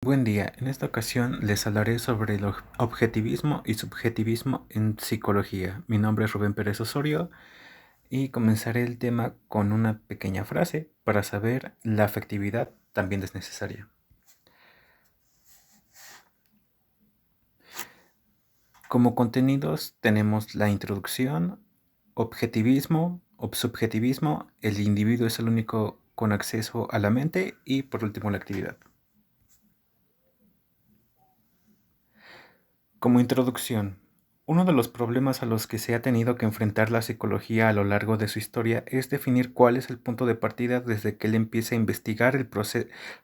Buen día, en esta ocasión les hablaré sobre el objetivismo y subjetivismo en psicología. Mi nombre es Rubén Pérez Osorio y comenzaré el tema con una pequeña frase para saber la afectividad también es necesaria. Como contenidos tenemos la introducción, objetivismo o subjetivismo, el individuo es el único con acceso a la mente y por último la actividad. Como introducción, uno de los problemas a los que se ha tenido que enfrentar la psicología a lo largo de su historia es definir cuál es el punto de partida desde que él empieza a investigar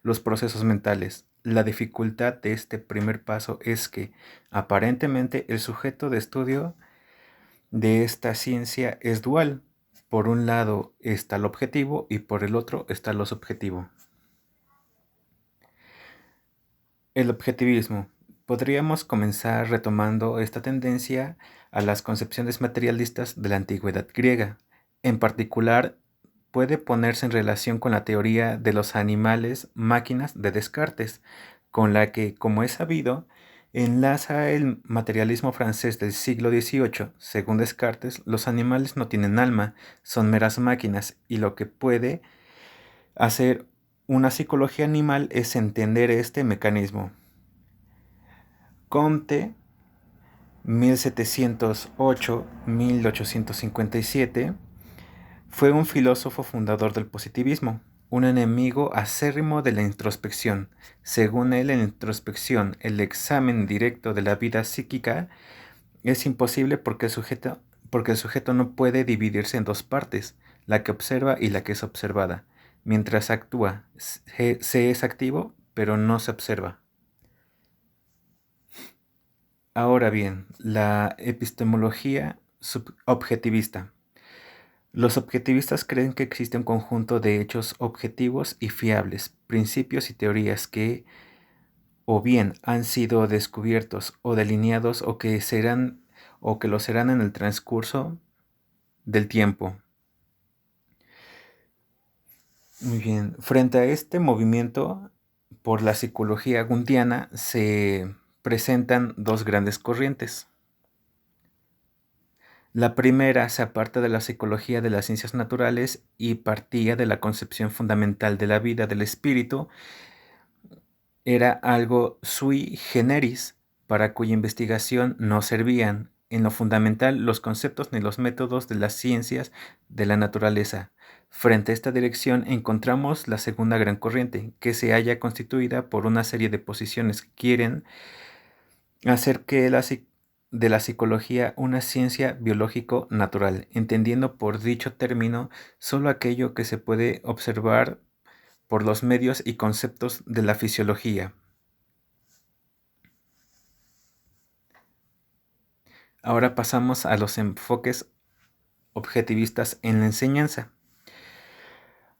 los procesos mentales. La dificultad de este primer paso es que, aparentemente, el sujeto de estudio de esta ciencia es dual. Por un lado está el objetivo y por el otro está lo subjetivo. El objetivismo. Podríamos comenzar retomando esta tendencia a las concepciones materialistas de la antigüedad griega. En particular, puede ponerse en relación con la teoría de los animales máquinas de Descartes, con la que, como es sabido, enlaza el materialismo francés del siglo XVIII. Según Descartes, los animales no tienen alma, son meras máquinas, y lo que puede hacer una psicología animal es entender este mecanismo. Comte, 1708-1857, fue un filósofo fundador del positivismo, un enemigo acérrimo de la introspección. Según él, en la introspección, el examen directo de la vida psíquica es imposible porque el sujeto no puede dividirse en dos partes, la que observa y la que es observada. Mientras actúa, se es activo, pero no se observa. Ahora bien, la epistemología objetivista. Los objetivistas creen que existe un conjunto de hechos objetivos y fiables, principios y teorías que o bien han sido descubiertos o delineados o que lo serán en el transcurso del tiempo. Muy bien, frente a este movimiento por la psicología gundiana se presentan dos grandes corrientes. La primera se aparta de la psicología de las ciencias naturales y partía de la concepción fundamental de la vida del espíritu. Era algo sui generis, para cuya investigación no servían en lo fundamental los conceptos ni los métodos de las ciencias de la naturaleza. Frente a esta dirección encontramos la segunda gran corriente, que se halla constituida por una serie de posiciones que quieren hacer de la psicología una ciencia biológico-natural, entendiendo por dicho término solo aquello que se puede observar por los medios y conceptos de la fisiología. Ahora pasamos a los enfoques objetivistas en la enseñanza.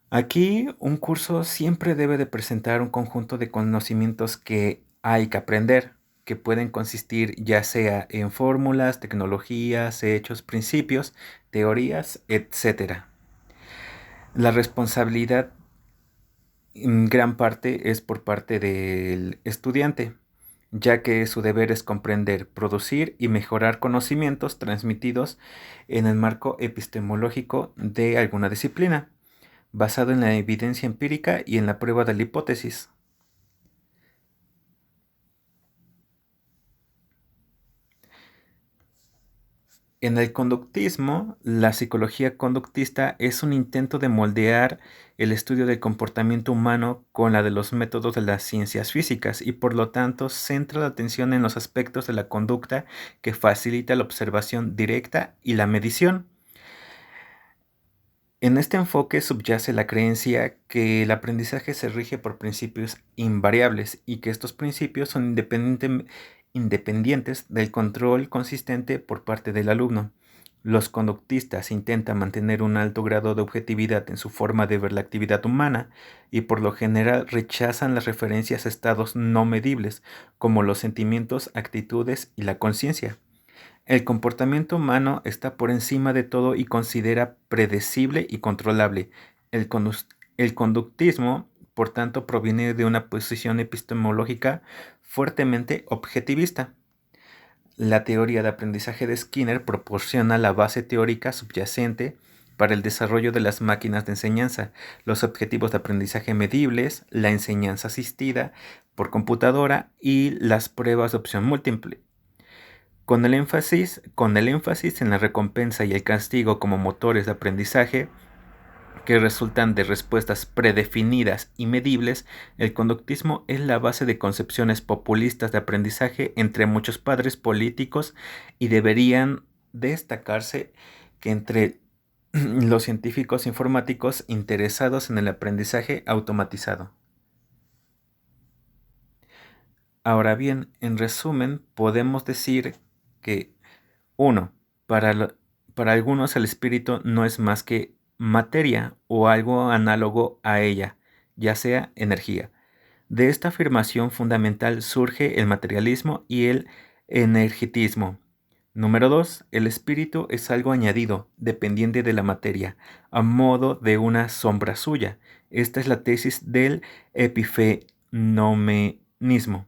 Aquí un curso siempre debe de presentar un conjunto de conocimientos que hay que aprender, que pueden consistir ya sea en fórmulas, tecnologías, hechos, principios, teorías, etc. La responsabilidad en gran parte es por parte del estudiante, ya que su deber es comprender, producir y mejorar conocimientos transmitidos en el marco epistemológico de alguna disciplina, basado en la evidencia empírica y en la prueba de la hipótesis. En el conductismo, la psicología conductista es un intento de moldear el estudio del comportamiento humano con la de los métodos de las ciencias físicas y por lo tanto centra la atención en los aspectos de la conducta que facilita la observación directa y la medición. En este enfoque subyace la creencia que el aprendizaje se rige por principios invariables y que estos principios son independientes del control consistente por parte del alumno. Los conductistas intentan mantener un alto grado de objetividad en su forma de ver la actividad humana y por lo general rechazan las referencias a estados no medibles como los sentimientos, actitudes y la conciencia. El comportamiento humano está por encima de todo y considera predecible y controlable. El conductismo por tanto proviene de una posición epistemológica fuertemente objetivista. La teoría de aprendizaje de Skinner proporciona la base teórica subyacente para el desarrollo de las máquinas de enseñanza, los objetivos de aprendizaje medibles, la enseñanza asistida por computadora y las pruebas de opción múltiple. Con el énfasis en la recompensa y el castigo como motores de aprendizaje, que resultan de respuestas predefinidas y medibles, el conductismo es la base de concepciones populistas de aprendizaje entre muchos padres políticos y deberían destacarse que entre los científicos informáticos interesados en el aprendizaje automatizado. Ahora bien, en resumen, podemos decir que 1. Para algunos el espíritu no es más que materia o algo análogo a ella, ya sea energía. De esta afirmación fundamental surge el materialismo y el energetismo. Número 2. El espíritu es algo añadido, dependiente de la materia, a modo de una sombra suya. Esta es la tesis del epifenomenismo.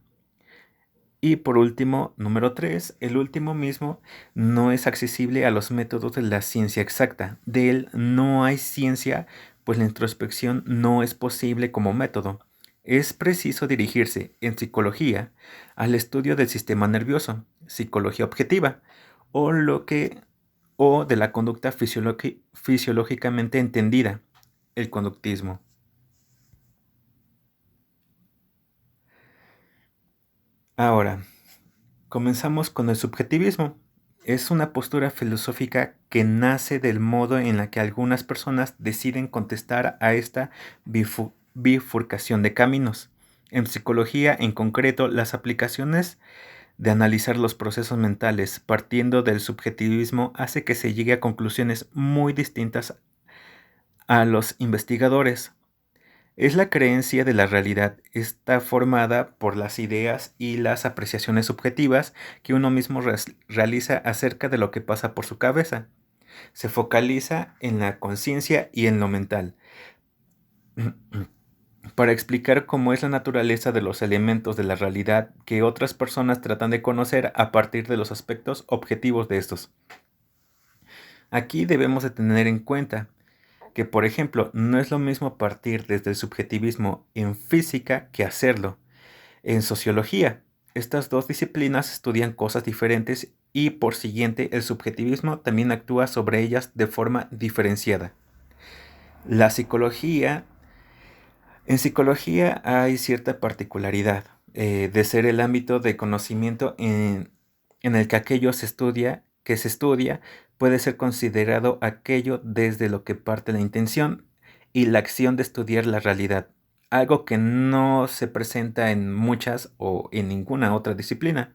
Y por último, número 3, el último mismo no es accesible a los métodos de la ciencia exacta. De él no hay ciencia, pues la introspección no es posible como método. Es preciso dirigirse, en psicología, al estudio del sistema nervioso, psicología objetiva, o de la conducta fisiológicamente entendida, el conductismo. Ahora, comenzamos con el subjetivismo. Es una postura filosófica que nace del modo en la que algunas personas deciden contestar a esta bifurcación de caminos. En psicología, en concreto, las aplicaciones de analizar los procesos mentales partiendo del subjetivismo hace que se llegue a conclusiones muy distintas a los investigadores. Es la creencia de la realidad. Está formada por las ideas y las apreciaciones subjetivas que uno mismo realiza acerca de lo que pasa por su cabeza. Se focaliza en la conciencia y en lo mental. Para explicar cómo es la naturaleza de los elementos de la realidad que otras personas tratan de conocer a partir de los aspectos objetivos de estos. Aquí debemos de tener en cuenta que, por ejemplo, no es lo mismo partir desde el subjetivismo en física que hacerlo en sociología. Estas dos disciplinas estudian cosas diferentes y, por siguiente, el subjetivismo también actúa sobre ellas de forma diferenciada. La psicología, en psicología hay cierta particularidad de ser el ámbito de conocimiento en el que aquello que se estudia, puede ser considerado aquello desde lo que parte la intención y la acción de estudiar la realidad, algo que no se presenta en muchas o en ninguna otra disciplina.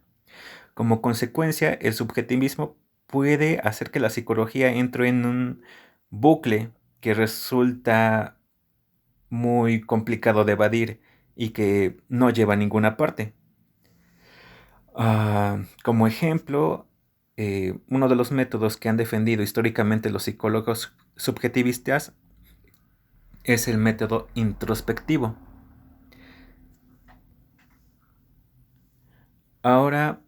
Como consecuencia, el subjetivismo puede hacer que la psicología entre en un bucle que resulta muy complicado de evadir y que no lleva a ninguna parte. Como ejemplo, uno de los métodos que han defendido históricamente los psicólogos subjetivistas es el método introspectivo. Ahora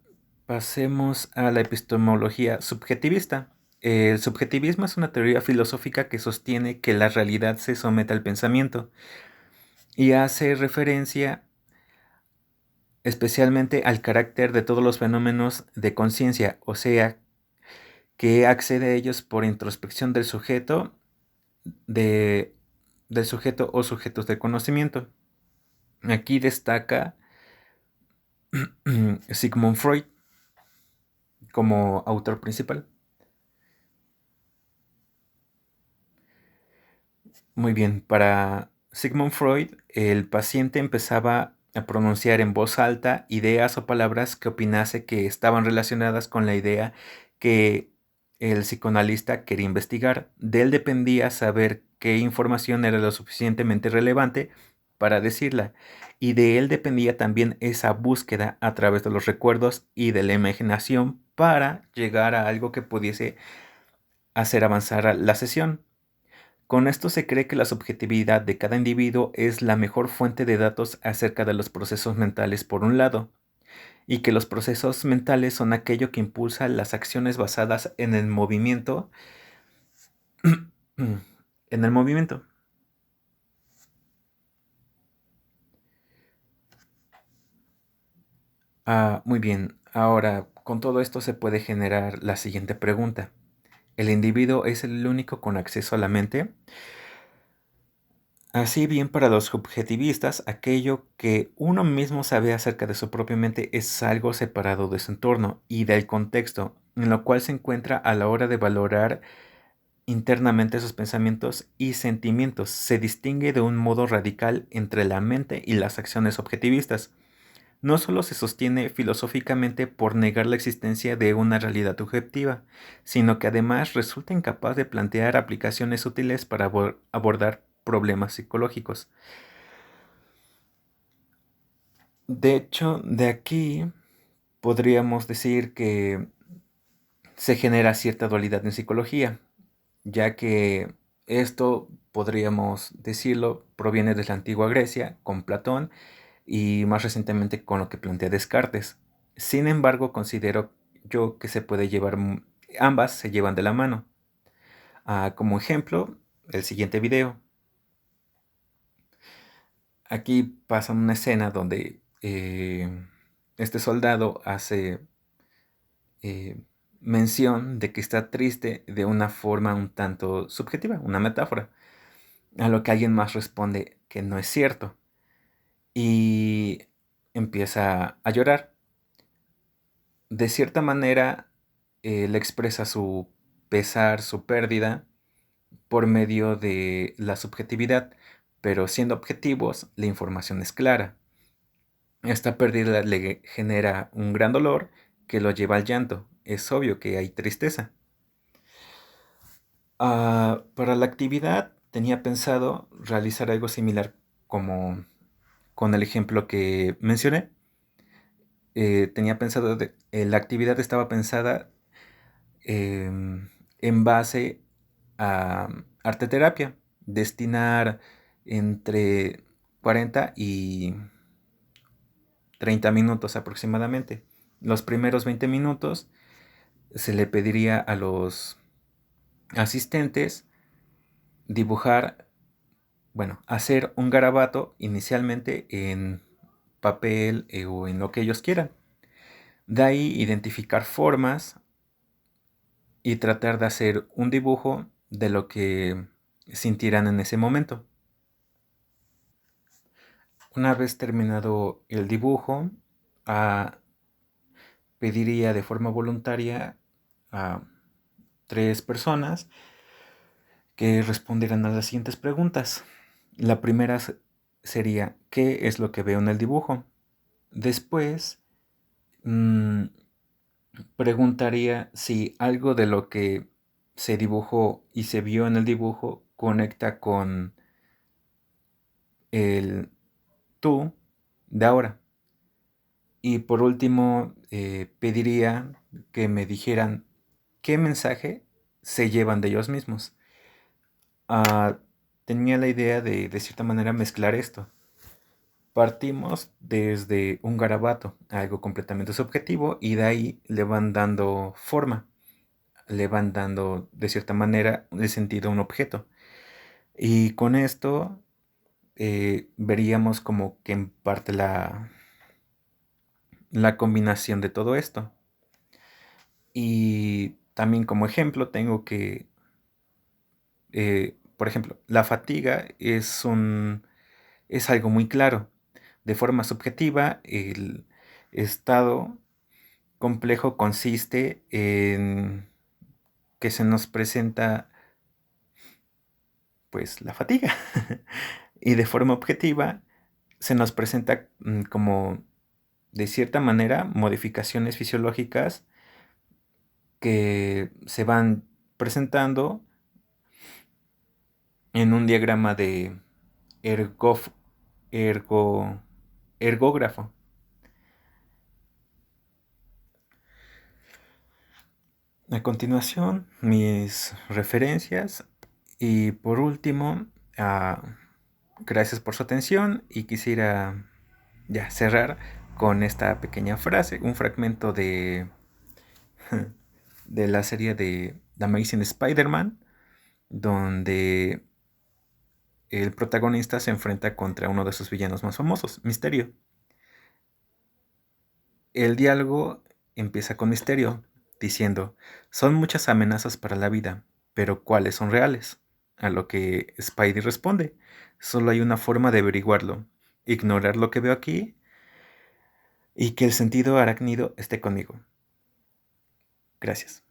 pasemos a la epistemología subjetivista. El subjetivismo es una teoría filosófica que sostiene que la realidad se somete al pensamiento y hace referencia especialmente al carácter de todos los fenómenos de conciencia, o sea, que accede a ellos por introspección del sujeto, del sujeto o sujetos de conocimiento. Aquí destaca Sigmund Freud como autor principal. Muy bien, para Sigmund Freud, el paciente empezaba a pronunciar en voz alta ideas o palabras que opinase que estaban relacionadas con la idea que el psicoanalista quería investigar. De él dependía saber qué información era lo suficientemente relevante para decirla, y de él dependía también esa búsqueda a través de los recuerdos y de la imaginación para llegar a algo que pudiese hacer avanzar a la sesión. Con esto se cree que la subjetividad de cada individuo es la mejor fuente de datos acerca de los procesos mentales por un lado, y que los procesos mentales son aquello que impulsa las acciones basadas en el movimiento. En el movimiento. Muy bien. Ahora, con todo esto se puede generar la siguiente pregunta. ¿El individuo es el único con acceso a la mente? Así bien, para los subjetivistas, aquello que uno mismo sabe acerca de su propia mente es algo separado de su entorno y del contexto en lo cual se encuentra a la hora de valorar internamente sus pensamientos y sentimientos. Se distingue de un modo radical entre la mente y las acciones objetivistas. No solo se sostiene filosóficamente por negar la existencia de una realidad objetiva, sino que además resulta incapaz de plantear aplicaciones útiles para abordar problemas psicológicos. De hecho, de aquí podríamos decir que se genera cierta dualidad en psicología, ya que esto, podríamos decirlo, proviene de la antigua Grecia, con Platón, y más recientemente con lo que plantea Descartes. Sin embargo, considero yo que se puede llevar, ambas se llevan de la mano. Como ejemplo, el siguiente video. Aquí pasa una escena donde este soldado hace eh, mención de que está triste de una forma un tanto subjetiva, una metáfora, a lo que alguien más responde que no es cierto y empieza a llorar. De cierta manera, él expresa su pesar, su pérdida, por medio de la subjetividad, pero siendo objetivos, la información es clara. Esta pérdida le genera un gran dolor que lo lleva al llanto. Es obvio que hay tristeza. Para la actividad tenía pensado realizar algo similar como con el ejemplo que mencioné. Tenía pensado, la actividad estaba pensada en base a arteterapia, destinar entre 40 y 30 minutos aproximadamente. Los primeros 20 minutos se le pediría a los asistentes dibujar, bueno, hacer un garabato inicialmente en papel o en lo que ellos quieran. De ahí identificar formas y tratar de hacer un dibujo de lo que sintieran en ese momento. Una vez terminado el dibujo, pediría de forma voluntaria a 3 personas que respondieran a las siguientes preguntas. La primera sería, ¿qué es lo que veo en el dibujo? Después, mm, preguntaría si algo de lo que se dibujó y se vio en el dibujo conecta con el tú de ahora. Y por último, pediría que me dijeran qué mensaje se llevan de ellos mismos. Ah, Tenía la idea de cierta manera mezclar esto. Partimos desde un garabato, algo completamente subjetivo, y de ahí le van dando forma, le van dando de cierta manera de sentido a un objeto. Y con esto veríamos como que en parte la combinación de todo esto. Y también como ejemplo tengo que, por ejemplo, la fatiga es algo muy claro. De forma subjetiva, el estado complejo consiste en que se nos presenta pues la fatiga. Y de forma objetiva se nos presenta como de cierta manera modificaciones fisiológicas que se van presentando en un diagrama de ergof- ergo- ergógrafo. A continuación, mis referencias Y por último, gracias por su atención y quisiera ya cerrar con esta pequeña frase, un fragmento de la serie de The Amazing Spider-Man, donde el protagonista se enfrenta contra uno de sus villanos más famosos, Misterio. El diálogo empieza con Misterio, diciendo, son muchas amenazas para la vida, pero ¿cuáles son reales? A lo que Spidey responde, solo hay una forma de averiguarlo, ignorar lo que veo aquí y que el sentido arácnido esté conmigo. Gracias.